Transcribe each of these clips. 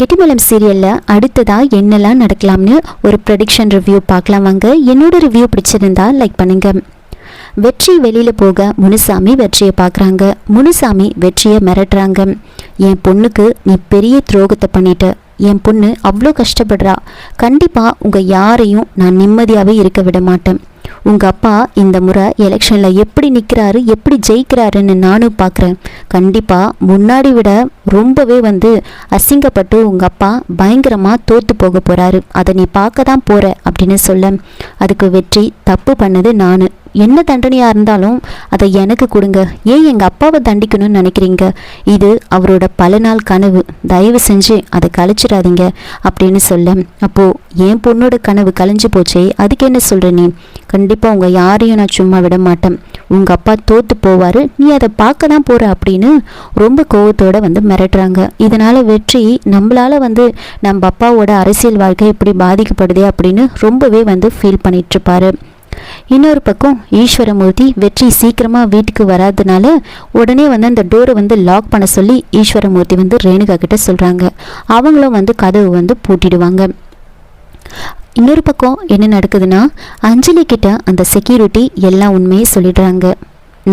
கெட்டிமலம் சீரியலில் அடுத்ததாக என்னெல்லாம் நடக்கலாம்னு ஒரு ப்ரெடிக்ஷன் ரிவ்யூ பார்க்கலாம் வாங்க. என்னோட ரிவ்யூ பிடிச்சிருந்தா லைக் பண்ணுங்க. வெற்றி வெளியில் போக முனுசாமி வெற்றியை பார்க்குறாங்க. முனுசாமி வெற்றியை மிரட்டுறாங்க. என் பொண்ணுக்கு நீ பெரிய துரோகத்தை பண்ணிட்ட. என் பொண்ணு அவ்வளோ கஷ்டப்படுறா. கண்டிப்பாக உங்கள் யாரையும் நான் நிம்மதியாகவே இருக்க விட மாட்டேன். உங்கள் அப்பா இந்த முறை எலெக்ஷனில் எப்படி நிற்கிறாரு, எப்படி ஜெயிக்கிறாருன்னு நானும் பார்க்குறேன். கண்டிப்பாக முன்னாடி விட ரொம்பவே அசிங்கப்பட்டு உங்கள் அப்பா பயங்கரமாக தோற்று போக போகிறாரு. அதை நீ பார்க்க தான் போகிற அப்படின்னு சொல்ல, அதுக்கு வெற்றி தப்பு பண்ணது நான். என்ன தண்டனையாக இருந்தாலும் அதை எனக்கு கொடுங்க. ஏன் எங்கள் அப்பாவை தண்டிக்கணும்னு நினைக்கிறீங்க? இது அவரோட பல நாள் கனவு. தயவு செஞ்சு அதை கழிச்சிடாதீங்க அப்படின்னு சொல்ல, அப்போது என் பொண்ணோட கனவு கழிஞ்சு போச்சே, அதுக்கு என்ன சொல்கிற நீ? கண்டிப்பாக உங்கள் யாரையும் நான் சும்மா விட மாட்டேன். உங்கள் அப்பா தோற்று போவார், நீ அதை பார்க்க தான் போகிற அப்படின்னு ரொம்ப கோவத்தோடு மிரட்டுறாங்க. இதனால் வெற்றி நம்மளால் நம்ம அப்பாவோட அரசியல் வாழ்க்கை இப்படி பாதிக்கப்படுதே அப்படின்னு ரொம்பவே ஃபீல் பண்ணிகிட்ருப்பாரு. இன்னொரு பக்கம் ஈஸ்வரமூர்த்தி வெற்றி சீக்கிரமாக வீட்டுக்கு வராதனால உடனே அந்த டோரை லாக் பண்ண சொல்லி ஈஸ்வரமூர்த்தி ரேணுகா கிட்ட சொல்கிறாங்க. அவங்களும் கதவு பூட்டிடுவாங்க. இன்னொரு பக்கம் என்ன நடக்குதுன்னா, அஞ்சலி கிட்ட அந்த செக்யூரிட்டி எல்லா உண்மையை சொல்லிடுறாங்க.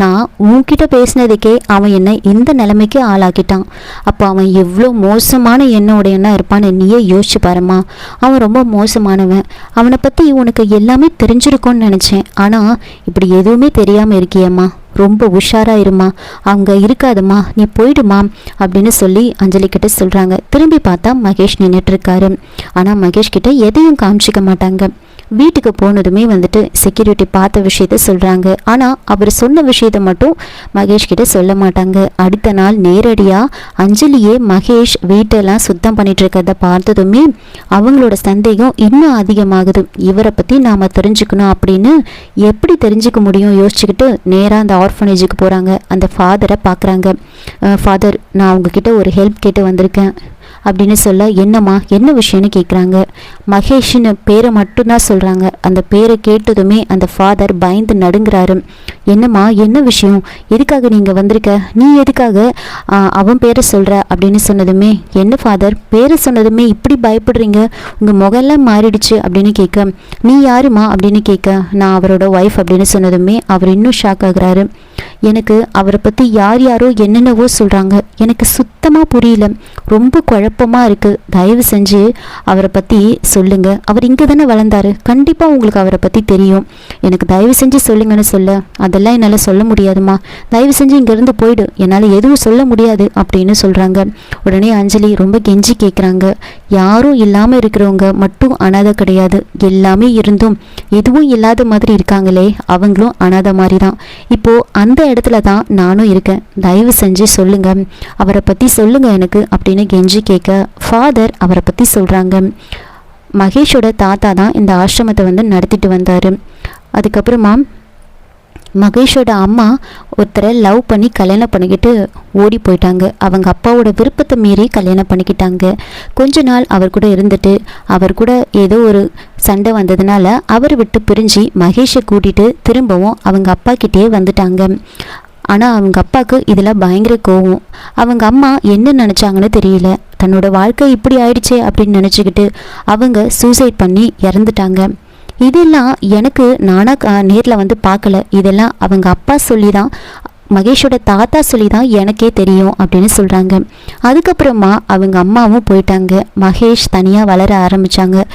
நான் உன்கிட்ட பேசினதுக்கே அவன் என்னை இந்த நிலைமைக்கு ஆளாக்கிட்டான். அப்போ அவன் எவ்வளோ மோசமான எண்ணோடையனா இருப்பான்னு நீயே யோசிச்சு பாருமா. அவன் ரொம்ப மோசமானவன். அவனை பற்றி உனக்கு எல்லாமே தெரிஞ்சிருக்கும்னு நினச்சேன். ஆனால் இப்படி எதுவுமே தெரியாமல் இருக்கியம்மா. ரொம்ப உஷாராக இருமா. அவங்க இருக்காதுமா, நீ போயிடுமா அப்படின்னு சொல்லி அஞ்சலி கிட்ட சொல்கிறாங்க. திரும்பி பார்த்தா மகேஷ் நின்றுட்டுருக்காரு. ஆனால் மகேஷ் கிட்ட எதையும் காமிச்சிக்க மாட்டாங்க. வீட்டுக்கு போனதுமே செக்யூரிட்டி பார்த்த விஷயத்த சொல்கிறாங்க. ஆனால் அவர் சொன்ன விஷயத்த மட்டும் மகேஷ் கிட்ட சொல்ல மாட்டாங்க. அடுத்த நாள் நேரடியாக அஞ்சலியே மகேஷ் வீட்டெல்லாம் சுத்தம் பண்ணிட்டு இருக்கிறத பார்த்ததுமே அவங்களோட சந்தேகம் இன்னும் அதிகமாகுது. இவரை பற்றி நாம் தெரிஞ்சுக்கணும் அப்படின்னு எப்படி தெரிஞ்சுக்க முடியும் யோசிச்சுக்கிட்டு நேராக அந்த ஆர்ஃபனேஜுக்கு போகிறாங்க. அந்த ஃபாதரை பார்க்குறாங்க. ஃபாதர், நான் உங்ககிட்ட ஒரு ஹெல்ப் கேட்டு வந்திருக்கேன் அப்படின்னு சொல்ல, என்னம்மா என்ன விஷயம்னு கேட்குறாங்க. மகேஷ்னு பேரை மட்டும்தான் சொல்கிறாங்க. அந்த பேரை கேட்டதுமே அந்த ஃபாதர் பயந்து நடுங்கிறாரு. என்னம்மா என்ன விஷயம், எதுக்காக நீங்கள் வந்திருக்க, நீ எதுக்காக அவன் பேரை சொல்கிற அப்படின்னு சொன்னதுமே, என்ன ஃபாதர் பேரை சொன்னதுமே இப்படி பயப்படுறீங்க, உங்கள் முகெல்லாம் மாறிடுச்சு அப்படின்னு கேட்க, நீ யாருமா அப்படின்னு கேட்க, நான் அவரோட ஒய்ஃப் அப்படின்னு சொன்னதுமே அவர் இன்னும் ஷாக் ஆகுறாரு. எனக்கு அவரை பற்றி யார் யாரோ என்னென்னவோ சொல்கிறாங்க, எனக்கு சுத்தமாக புரியல, ரொம்ப குழப்பமாக இருக்குது. தயவு செஞ்சு அவரை பற்றி சொல்லுங்கள். அவர் இங்கே தானே வளர்ந்தாரு, கண்டிப்பாக உங்களுக்கு அவரை பற்றி தெரியும். எனக்கு தயவு செஞ்சு சொல்லுங்கன்னு சொல்ல, அதெல்லாம் என்னால் சொல்ல முடியாதுமா, தயவு செஞ்சு இங்கேருந்து போயிடு, என்னால் எதுவும் சொல்ல முடியாது அப்படின்னு சொல்கிறாங்க. உடனே அஞ்சலி ரொம்ப கெஞ்சி கேட்குறாங்க. யாரும் இல்லாமல் இருக்கிறவங்க மட்டும் அனாதை கிடையாது, எல்லாமே இருந்தும் எதுவும் இல்லாத மாதிரி இருக்காங்களே அவங்களும் அனாதை மாதிரி தான். இப்போது அந்த இடத்துல தான் நானும் இருக்கேன். தயவு செஞ்சு சொல்லுங்க, அவரை பற்றி சொல்லுங்க எனக்கு அப்படின்னு கெஞ்சி கேட்க, ஃபாதர் அவரை பற்றி சொல்கிறாங்க. மகேஷோட தாத்தா தான் இந்த ஆசிரமத்தை நடத்திட்டு வந்தார். அதுக்கப்புறமா மகேஷோட அம்மா ஒருத்தரை லவ் பண்ணி கல்யாணம் பண்ணிக்கிட்டு ஓடி போயிட்டாங்க. அவங்க அப்பாவோட விருப்பத்தை மீறி கல்யாணம் பண்ணிக்கிட்டாங்க. கொஞ்ச நாள் அவர் கூட இருந்துட்டு அவர் கூட ஏதோ ஒரு சண்டை வந்ததுனால அவர் விட்டு பிரிஞ்சு மகேஷை கூட்டிகிட்டு திரும்பவும் அவங்க அப்பா கிட்டே வந்துட்டாங்க. ஆனால் அவங்க அப்பாவுக்கு இதில் பயங்கர கோவம். அவங்க அம்மா என்ன நினச்சாங்கன்னு தெரியல. தன்னோட வாழ்க்கை இப்படி ஆயிடுச்சே அப்படின்னு நினச்சிக்கிட்டு அவங்க சூசைட் பண்ணி இறந்துட்டாங்க. இதெல்லாம் எனக்கு நானாக நேரில் பார்க்கல. இதெல்லாம் அவங்க அப்பா சொல்லி தான், மகேஷோட தாத்தா சொல்லி தான் எனக்கே தெரியும் அப்படின்னு சொல்கிறாங்க. அதுக்கப்புறமா அவங்க அம்மாவும் போயிட்டாங்க. மகேஷ் தனியாக வளர ஆரம்பித்தாங்க.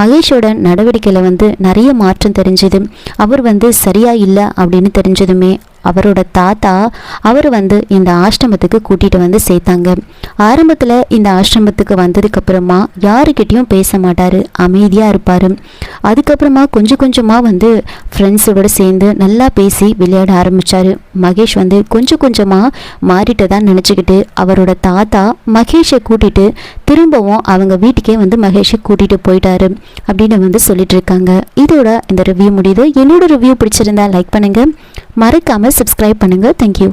மகேஷோட நடவடிக்கையில் நிறைய மாற்றம் தெரிஞ்சுது. அவர் சரியாக இல்லை அப்படின்னு தெரிஞ்சதுமே அவரோட தாத்தா அவர் இந்த ஆசிரமத்துக்கு கூட்டிகிட்டு சேர்த்தாங்க. ஆரம்பத்தில் இந்த ஆசிரமத்துக்கு வந்ததுக்கப்புறமா யாருக்கிட்டையும் பேச மாட்டார், அமைதியாக இருப்பார். அதுக்கப்புறமா கொஞ்சம் கொஞ்சமாக ஃப்ரெண்ட்ஸோட சேர்ந்து நல்லா பேசி விளையாட ஆரம்பித்தார். மகேஷ் கொஞ்சம் கொஞ்சமாக மாறிட்டு தான் நினச்சிக்கிட்டு அவரோட தாத்தா மகேஷை கூட்டிகிட்டு திரும்பவும் அவங்க வீட்டுக்கே மகேஷை கூட்டிகிட்டு போயிட்டாரு அப்படின்னு சொல்லிட்டு இருக்காங்க. இதோட இந்த ரிவ்யூ முடியுது. என்னோட ரிவ்யூ பிடிச்சிருந்தா லைக் பண்ணுங்கள், மறக்காமல் சப்ஸ்கிரைப் பண்ணுங்கள். தேங்க்யூ.